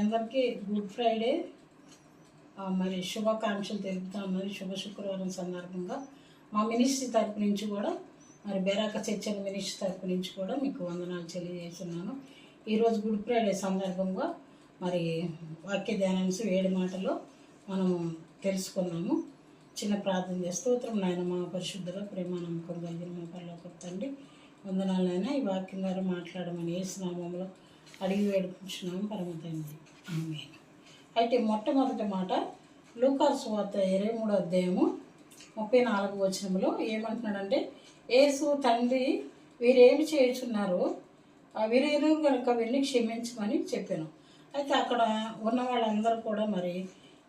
అందరికీ good Friday మరి శుభాకాంక్షలు తెలుపుతాం. మరి శుభ శుక్రవారం సందర్భంగా మా మినిస్ట్రీ తరపు నుంచి కూడా మరి బెరాక చర్చల మినిస్ట్రీ తరపు నుంచి కూడా మీకు వందనాలు తెలియజేస్తున్నాను. ఈరోజు గుడ్ ఫ్రైడే సందర్భంగా మరి వాక్య ధ్యానాంశం 7 మాటలు మనము తెలుసుకున్నాము. చిన్న ప్రార్థన చేస్తూ స్తోత్రం నాయన మా పరిశుద్ధుల ప్రేమ నమ్మకం కలిగిన మా పరలోకపు తండ్రి, వందనాలైనా ఈ వాక్యం ద్వారా మాట్లాడమని యేసు నామములో అడిగి వేడుకుంటున్నాము పరమ తండ్రి, ఆమేన్. అయితే మొట్టమొదటి మాట లూకాసు సువార్త 23వ అధ్యాయము 34వ వచనంలో ఏమంటున్నాడంటే, యేసు తండ్రి వీరేమి చేయుచున్నారో వీరేరు కనుక వెళ్ళి క్షమించమని చెప్పాను. అయితే అక్కడ ఉన్న వాళ్ళందరూ కూడా మరి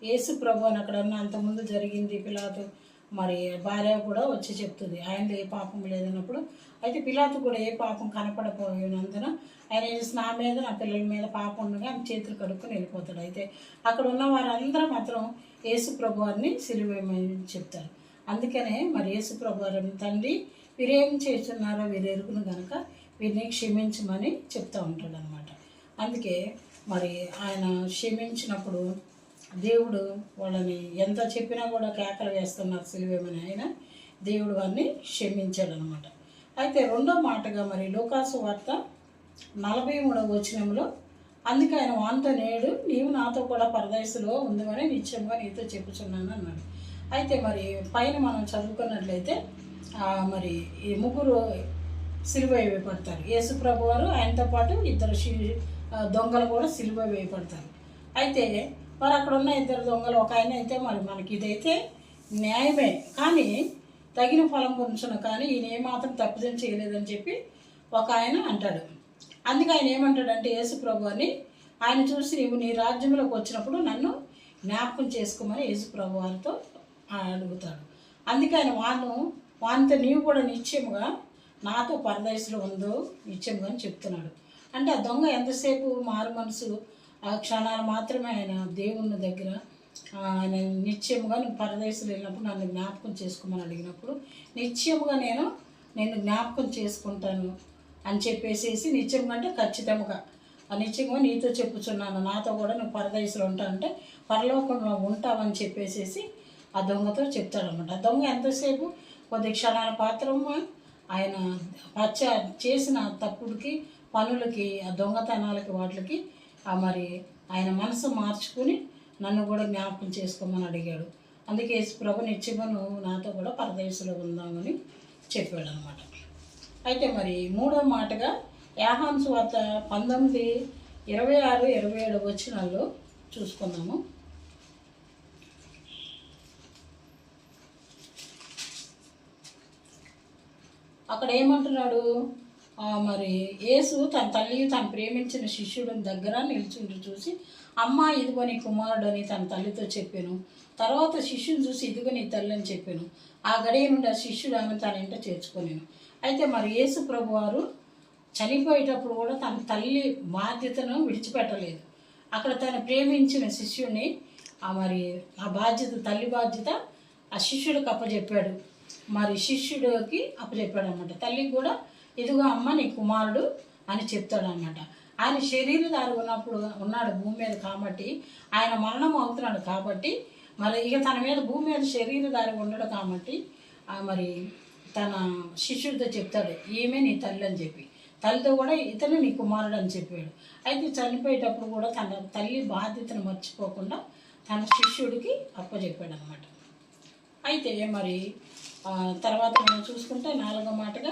యేసు ప్రభు అని అక్కడ అంతకుముందు జరిగింది. పిలాతు మరి భార్య కూడా వచ్చి చెప్తుంది ఆయనలో ఏ పాపం లేదన్నప్పుడు. అయితే పిలాతు కూడా ఏ పాపం కనపడపోయినందున ఆయన నా మీద నా పిల్లల మీద పాపం ఉండగా ఆయన చేతులు కడుక్కొని వెళ్ళిపోతాడు. అయితే అక్కడ ఉన్న వారందరూ మాత్రం యేసు ప్రభు వారిని సిలువేయమని చెప్తారు. అందుకనే మరి యేసు ప్రభు వారిని తండ్రి వీరేం చేస్తున్నారో వీరు ఎరుగును కనుక వీరిని క్షమించమని చెప్తూ ఉంటాడు అనమాట. అందుకే మరి ఆయన క్షమించినప్పుడు దేవుడు వాళ్ళని ఎంత చెప్పినా కూడా కేకలు వేస్తున్నారు సిలువేమని, ఆయన దేవుడు వారిని క్షమించాడు అనమాట. అయితే రెండో మాటగా మరి లూకాసు వార్త 43వ వచనంలో, అందుకే ఆయన వానితో నేడు నీవు నాతో కూడా పరదేశంలో ఉందని నిత్యంగా నీతో చెప్పుచున్నాను అన్నాడు. అయితే మరి పైన మనం చదువుకున్నట్లయితే మరి ఈ ముగ్గురు సిలువ వేయబడతారు. యేసు ప్రభు వారు ఆయనతో పాటు ఇద్దరు దొంగలు కూడా సిలువ వేయబడతారు. అయితే మరి అక్కడ ఉన్న ఇద్దరు దొంగలు, ఒక ఆయన అయితే మరి మనకి ఇదైతే న్యాయమే కానీ తగిన ఫలం పొందుచును, కానీ ఈయన ఏమాత్రం తప్పిదం చేయలేదని చెప్పి ఒక ఆయన అంటాడు. అందుకే ఆయన ఏమంటాడంటే యేసు ప్రభు అని ఆయన చూసి నీవు నీ రాజ్యంలోకి వచ్చినప్పుడు నన్ను జ్ఞాపకం చేసుకోమని యేసు ప్రభు వారితో అడుగుతాడు. అందుకే ఆయన వానితో నీవు కూడా నిత్యముగా నాతో పరదేశంలో ఉందో నిత్యముగా అని చెప్తున్నాడు. అంటే ఆ దొంగ ఎంతసేపు మారు మనసు ఆ క్షణాలు మాత్రమే ఆయన దేవుని దగ్గర ఆయన నిత్యముగా నువ్వు పరదేశంలో వెళ్ళినప్పుడు నన్ను జ్ఞాపకం చేసుకోమని అడిగినప్పుడు నిత్యముగా నేను జ్ఞాపకం చేసుకుంటాను అని చెప్పేసి నిత్యంగా అంటే ఖచ్చితంగా నిత్యంగా నీతో చెప్పుచున్నాను, నాతో కూడా నువ్వు పరదేశంలో ఉంటావు అంటే పరలోకంలో ఉంటావని చెప్పేసి ఆ దొంగతో చెప్తాడనమాట. ఆ దొంగ ఎంతసేపు కొద్ది క్షణాల పాత్రము ఆయన చేసిన తప్పుడికి పనులకి ఆ దొంగతనాలకి వాటికి మరి ఆయన మనసు మార్చుకుని నన్ను కూడా జ్ఞాపకం చేసుకోమని అడిగాడు. అందుకే యేసు ప్రభు నిత్యము నువ్వు నాతో కూడా పరదేశంలో ఉందామని చెప్పాడు అనమాట. అయితే మరి మూడో మాటగా యోహాను సువార్త 19:26-27 వచనాల్లో చూసుకుందాము. అక్కడ ఏమంటున్నాడు, మరి యేసు తన తల్లి తను ప్రేమించిన శిష్యుడిని దగ్గర నిల్చుండి చూసి, అమ్మ ఇదిగో నీ కుమారుడు అని తన తల్లితో చెప్పాను. తర్వాత శిష్యుని చూసి ఇదిగో నీ తల్లి అని చెప్పాను. ఆ గడియ నుండి ఆ శిష్యుడు ఆమె తన ఇంట చేర్చుకున్నాను. అయితే మరి యేసు ప్రభు వారు చనిపోయేటప్పుడు కూడా తన తల్లి బాధ్యతను విడిచిపెట్టలేదు. అక్కడ తను ప్రేమించిన శిష్యుడిని మరి ఆ బాధ్యత, తల్లి బాధ్యత ఆ శిష్యుడికి అప్పచెప్పాడు. మరి శిష్యుడికి అప్పచెప్పాడు అనమాట. తల్లికి కూడా ఇదిగో అమ్మ నీ కుమారుడు అని చెప్తాడు అనమాట. ఆయన శరీరధారి ఉన్నాడు భూమి మీద కాబట్టి, ఆయన మరణం అవుతున్నాడు కాబట్టి, మరి ఇక తన మీద భూమి మీద శరీరధారి ఉండడు కాబట్టి మరి తన శిష్యుడితో చెప్తాడు ఈమె నీ తల్లి అని చెప్పి, తల్లితో కూడా ఇతను నీ కుమారుడు అని చెప్పాడు. అయితే చనిపోయేటప్పుడు కూడా తన తల్లి బాధ్యతను మర్చిపోకుండా తన శిష్యుడికి అప్పచెప్పాడు అనమాట. అయితే మరి తర్వాత మనం చూసుకుంటే 4వ మాటగా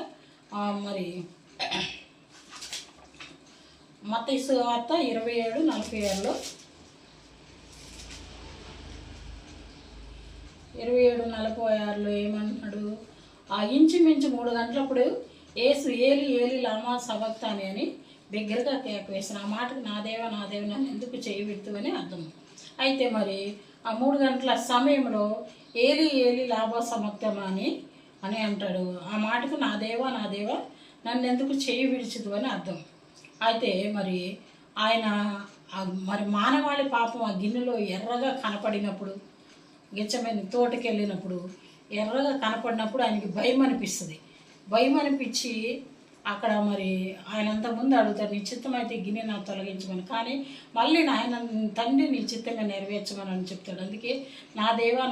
మరి మత్తయి సువార్త 27:46లో 27:46లో ఏమంటున్నాడు, ఇంచుమించు 3 గంటలప్పుడు యేసు ఏలి ఏలి లమా సబక్తాని అని బిగ్గరగా కేక వేసిన. ఆ మాటకు నా దేవ నన్ను ఎందుకు చేయబెడుతు అని అర్థం. అయితే మరి ఆ 3 గంటల సమయంలో ఏలి ఏలి లాభా సమక్తమా అని అంటాడు. ఆ మాటకు నా దేవ నన్ను ఎందుకు చేయి విడిచదు అని అర్థం. అయితే మరి ఆయన మరి మానవాళి పాపం ఆ గిన్నెలో ఎర్రగా కనపడినప్పుడు, గిచ్చమైన తోటకి వెళ్ళినప్పుడు ఎర్రగా కనపడినప్పుడు ఆయనకి భయం అనిపిస్తుంది. భయం అనిపించి అక్కడ మరి ఆయన అంతకుముందు అడుగుతాడు, నీ చిత్తం అయితే గిన్నె నాకు తొలగించమని. కానీ మళ్ళీ ఆయన తండ్రి నీ చిత్తంగా నెరవేర్చమని అని చెప్తాడు. అందుకే నా దేవా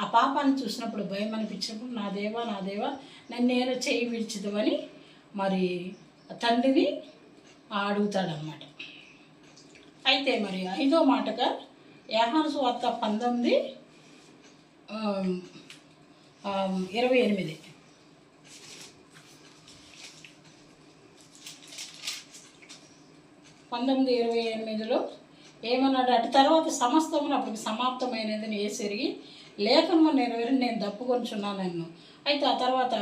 ఆ పాపాన్ని చూసినప్పుడు భయం అనిపించినప్పుడు నా దేవా నన్ను నేను చేయి విడిచిదవని మరి తండ్రిని అడుగుతాడనమాట. అయితే మరి 5వ మాటగా యోహాను సువార్త 19:28 19:28లో ఏమన్నాడు? అటు తర్వాత సమస్తమును అప్పటికి సమాప్తమైనదని యేసెరిగి లేఖనము నెరవేరి నేను దప్పుకొంచున్నాను నన్ను. అయితే ఆ తర్వాత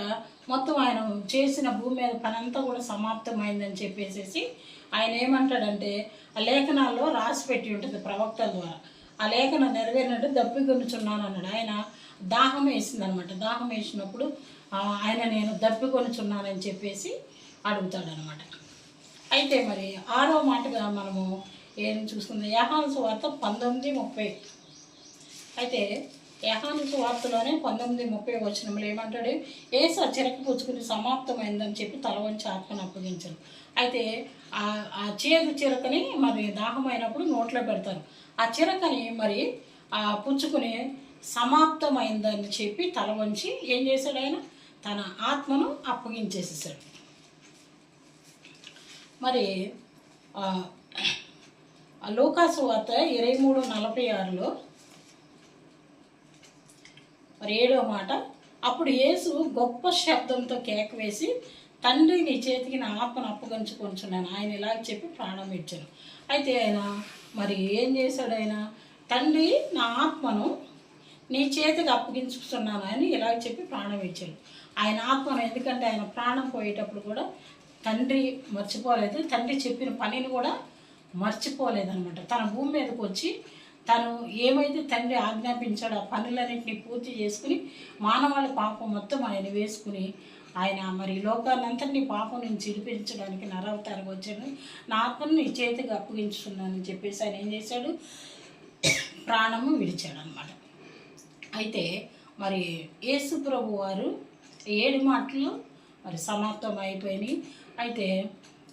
మొత్తం ఆయన చేసిన భూమి మీద పని అంతా కూడా సమాప్తమైందని చెప్పేసి ఆయన ఏమంటాడంటే, ఆ లేఖనాల్లో రాసి పెట్టి ఉంటుంది ప్రవక్తల ద్వారా, ఆ లేఖనం నెరవేరినట్టు దప్పికొనుచున్నాను అన్నాడు. ఆయన దాహం వేసిందనమాట. దాహం వేసినప్పుడు ఆయన నేను దప్పికొనుచున్నానని చెప్పేసి అడుగుతాడనమాట. అయితే మరి 6వ మాటగా మనము ఏం చూసుకుందాం? యోహాను సువార్త 19:30. అయితే యోహాను సువార్తలోనే 19:30 వచనంలో ఏమంటాడు? యేసు ఆ చిరక పుచ్చుకుని సమాప్తమైందని చెప్పి తల వంచి ఆత్మను అప్పగించారు. అయితే ఆ చేదు చిరకని మరి దాహమైనప్పుడు నోట్లో పెడతారు. ఆ చిరకని మరి పుచ్చుకుని సమాప్తమైందని చెప్పి తల వంచి ఏం చేశాడు? ఆయన తన ఆత్మను అప్పగించేసేసాడు. మరి లూకాసు వార్త 23:46లో మరి 7వ మాట, అప్పుడు యేసు గొప్ప శబ్దంతో కేక వేసి, తండ్రి నీ చేతికి నా ఆత్మను అప్పగించుకొంచున్నాను ఆయన ఇలా చెప్పి ప్రాణం ఇచ్చాను. అయితే ఆయన మరి ఏం చేశాడు? ఆయన తండ్రి నా ఆత్మను నీ చేతికి అప్పగించుకున్నాను అని ఇలా చెప్పి ప్రాణం ఇచ్చాడు. ఆయన ఆత్మను, ఎందుకంటే ఆయన ప్రాణం పోయేటప్పుడు కూడా తండ్రి మర్చిపోలేదు, తండ్రి చెప్పిన పనిని కూడా మర్చిపోలేదనమాట. తన భూమి మీదకి వచ్చి తను ఏమైతే తండ్రి ఆజ్ఞాపించాడో ఆ పనులన్నింటినీ పూర్తి చేసుకుని మానవాళి పాపం మొత్తం ఆయన వేసుకుని ఆయన మరి లోకాన్నంతటినీ పాపం నుంచి విడిపించడానికి నరవతానికి వచ్చాడు. నా ఆత్మను నీ చేతికి అప్పగించుకున్నానని చెప్పేసి ఆయన ఏం చేశాడు? ప్రాణము విడిచాడు అనమాట. అయితే మరి యేసు ప్రభు వారు 7 మాటలు మరి సమాప్తం అయిపోయినాయి. అయితే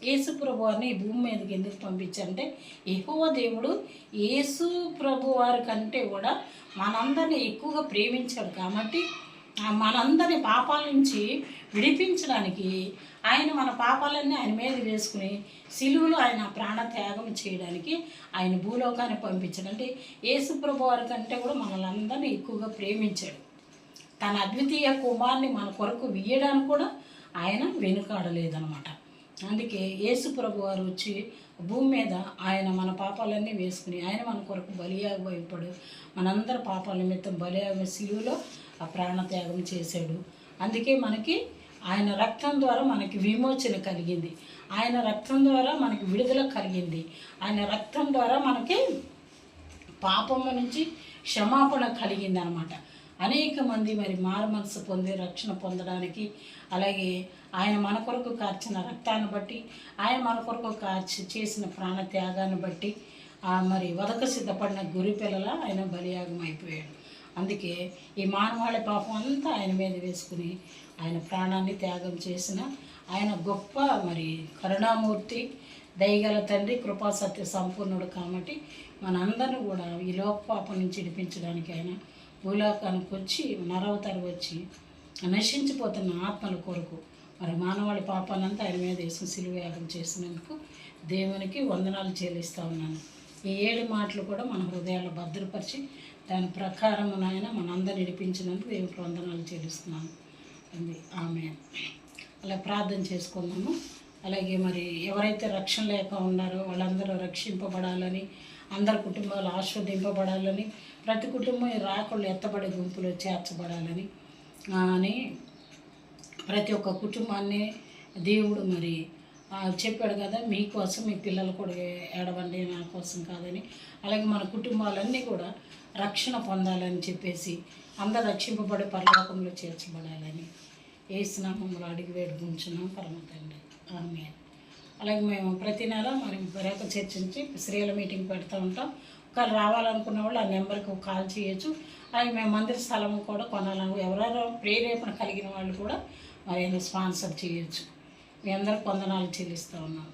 యేసు ప్రభు వారిని ఈ భూమి మీదకి ఎందుకు పంపించారంటే, యెహోవా దేవుడు యేసు ప్రభు వారి కంటే కూడా మనందరినీ ఎక్కువగా ప్రేమించాడు కాబట్టి మనందరి పాపాల నుంచి విడిపించడానికి ఆయన మన పాపాలన్నీ ఆయన మీద వేసుకుని సిలువలో ఆయన ప్రాణ త్యాగం చేయడానికి ఆయన భూలోకాన్ని పంపించాడు. అంటే యేసు ప్రభు వారి కంటే కూడా మనల్ని అందరినీ ఎక్కువగా ప్రేమించాడు. తన అద్వితీయ కుమార్ని మన కొరకు ఇయ్యడానికి కూడా ఆయన వెనుకాడలేదనమాట. అందుకే యేసు ప్రభు వారు వచ్చి భూమి మీద ఆయన మన పాపాలన్నీ వేసుకుని ఆయన మన కొరకు బలియాగం అయిపోయాడు. మనందరి పాపాల నిమిత్తం బలియాగం సిలువలో ఆ ప్రాణత్యాగం చేశాడు. అందుకే మనకి ఆయన రక్తం ద్వారా మనకి విమోచన కలిగింది, ఆయన రక్తం ద్వారా మనకి విడుదల కలిగింది, ఆయన రక్తం ద్వారా మనకి పాపము నుంచి క్షమాపణ కలిగింది అనమాట. అనేక మంది మరి మారు మనసు పొంది రక్షణ పొందడానికి, అలాగే ఆయన మన కొరకు కార్చిన రక్తాన్ని బట్టి, ఆయన మన కొరకు చేసిన ప్రాణ త్యాగాన్ని బట్టి మరి వదక సిద్ధపడిన గురి పిల్లల ఆయన బలియాగం అయిపోయాడు. అందుకే ఈ మానవాళి పాపం అంతా ఆయన మీద వేసుకుని ఆయన ప్రాణాన్ని త్యాగం చేసిన ఆయన గొప్ప మరి కరుణామూర్తి, దయగల తండ్రి, కృపా సత్య సంపూర్ణుడు. కాబట్టి మనందరినీ కూడా ఈ లోక పాపం నుంచి విడిపించడానికి ఆయన భూలోకానికి వచ్చి నరవతారు వచ్చి నశించిపోతున్న ఆత్మల కొరకు మరి మానవాళి పాపాలంతా ఆయన మీద వేసుకుని సిలువ యాగం చేసినందుకు దేవునికి వందనాలు చెల్లిస్తూ ఉన్నాను. ఈ 7 మాటలు కూడా మన హృదయాల్లో భద్రపరిచి దాని ప్రకారం ఆయన మనందరిని నడిపించినందుకు దేవునికి వందనాలు చెల్లిస్తున్నాను. ఆమె అలా ప్రార్థన చేసుకుందాము. అలాగే మరి ఎవరైతే రక్షణ లేక ఉన్నారో వాళ్ళందరూ రక్షింపబడాలని, అందరి కుటుంబాలు ఆస్వాదింపబడాలని, ప్రతి కుటుంబం రాకుళ్ళు ఎత్తబడే గుంపులో చేర్చబడాలని అని ప్రతి ఒక్క కుటుంబాన్ని దేవుడు మరి చెప్పాడు కదా, మీకోసం మీ పిల్లలు కూడా ఏడవండి, నా కోసం కాదని. అలాగే మన కుటుంబాలన్నీ కూడా రక్షణ పొందాలని చెప్పేసి అందరు రక్షింపబడి పరలోకంలో చేర్చబడాలని యేసు నామములో అడిగి వేడుకుంటున్నాం పరమ తండ్రి. ఆమేన్. అలాగే మేము ప్రతి నెల మరి బెరాక చర్చ్ నుంచి స్త్రీల మీటింగ్ పెడతా ఉంటాం. ఒకవేళ రావాలనుకున్న వాళ్ళు ఆ నెంబర్కి కాల్ చేయొచ్చు. అలాగే మేము మందిర స్థలం కూడా కొనాలని ఎవరెవరో ప్రేరేపణ కలిగిన వాళ్ళు కూడా మరి స్పాన్సర్ చేయొచ్చు. మీ అందరూ వందనాలు చెల్లిస్తూ ఉన్నాం.